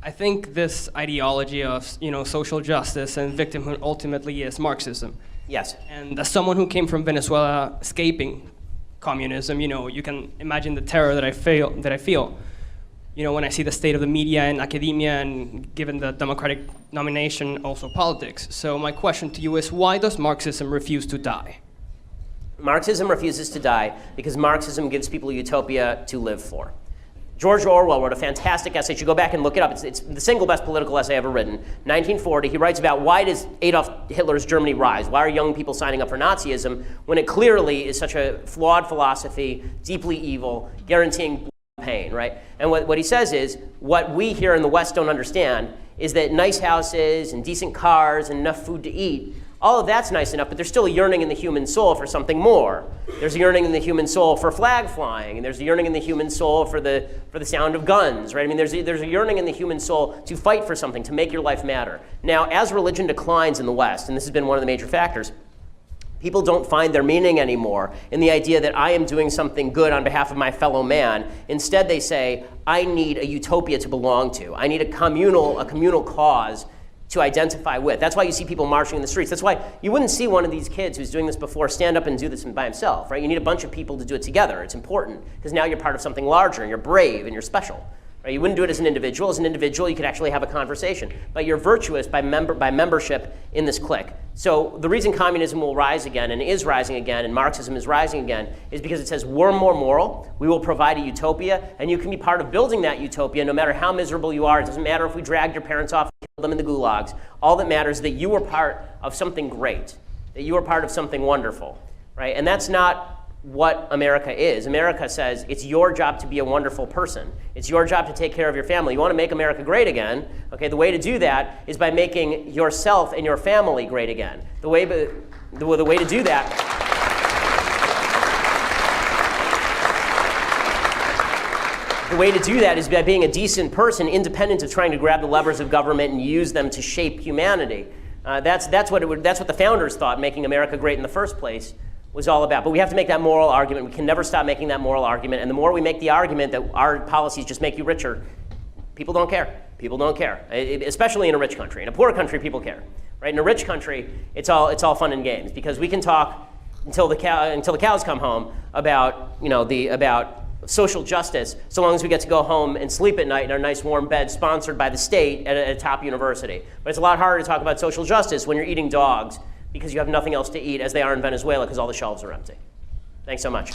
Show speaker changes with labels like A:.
A: I think this ideology of social justice and victimhood ultimately is Marxism.
B: Yes.
A: And as someone who came from Venezuela escaping communism, you can imagine the terror that I feel. When I see the state of the media and academia, and given the democratic nomination, also politics. So my question to you is, why does Marxism refuse to die?
B: Marxism refuses to die because Marxism gives people a utopia to live for. George Orwell wrote a fantastic essay. You should go back and look it up. It's the single best political essay ever written. 1940, he writes about why does Adolf Hitler's Germany rise? Why are young people signing up for Nazism when it clearly is such a flawed philosophy, deeply evil, guaranteeing pain, right? And what he says is, what we here in the West don't understand is that nice houses and decent cars and enough food to eat, all of that's nice enough, but there's still a yearning in the human soul for something more. There's a yearning in the human soul for flag flying, and there's a yearning in the human soul for the sound of guns, right? I mean, there's a yearning in the human soul to fight for something, to make your life matter. Now, as religion declines in the West, and this has been one of the major factors, people don't find their meaning anymore in the idea that I am doing something good on behalf of my fellow man. Instead, they say, I need a utopia to belong to. I need a communal cause to identify with. That's why you see people marching in the streets. That's why you wouldn't see one of these kids who's doing this before stand up and do this by himself, right? You need a bunch of people to do it together. It's important, because now you're part of something larger, and you're brave, and you're special. Right? You wouldn't do it as an individual. As an individual, you could actually have a conversation. But you're virtuous by membership in this clique. So the reason communism will rise again, and is rising again, and Marxism is rising again, is because it says we're more moral, we will provide a utopia, and you can be part of building that utopia no matter how miserable you are. It doesn't matter if we dragged your parents off and killed them in the gulags. All that matters is that you were part of something great, that you were part of something wonderful. Right? And that's not what America is. America says it's your job to be a wonderful person. It's your job to take care of your family. You want to make America great again, okay? The way to do that is by making yourself and your family great again. The way to do that is by being a decent person, independent of trying to grab the levers of government and use them to shape humanity. That's what the founders thought making America great in the first place was all about. But we have to make that moral argument. We can never stop making that moral argument. And the more we make the argument that our policies just make you richer, people don't care. People don't care, especially in a rich country. In a poor country, people care. Right? In a rich country, it's all fun and games, because we can talk until the cows come home about about social justice, so long as we get to go home and sleep at night in our nice warm bed sponsored by the state at a top university. But it's a lot harder to talk about social justice when you're eating dogs because you have nothing else to eat, as they are in Venezuela because all the shelves are empty. Thanks so much.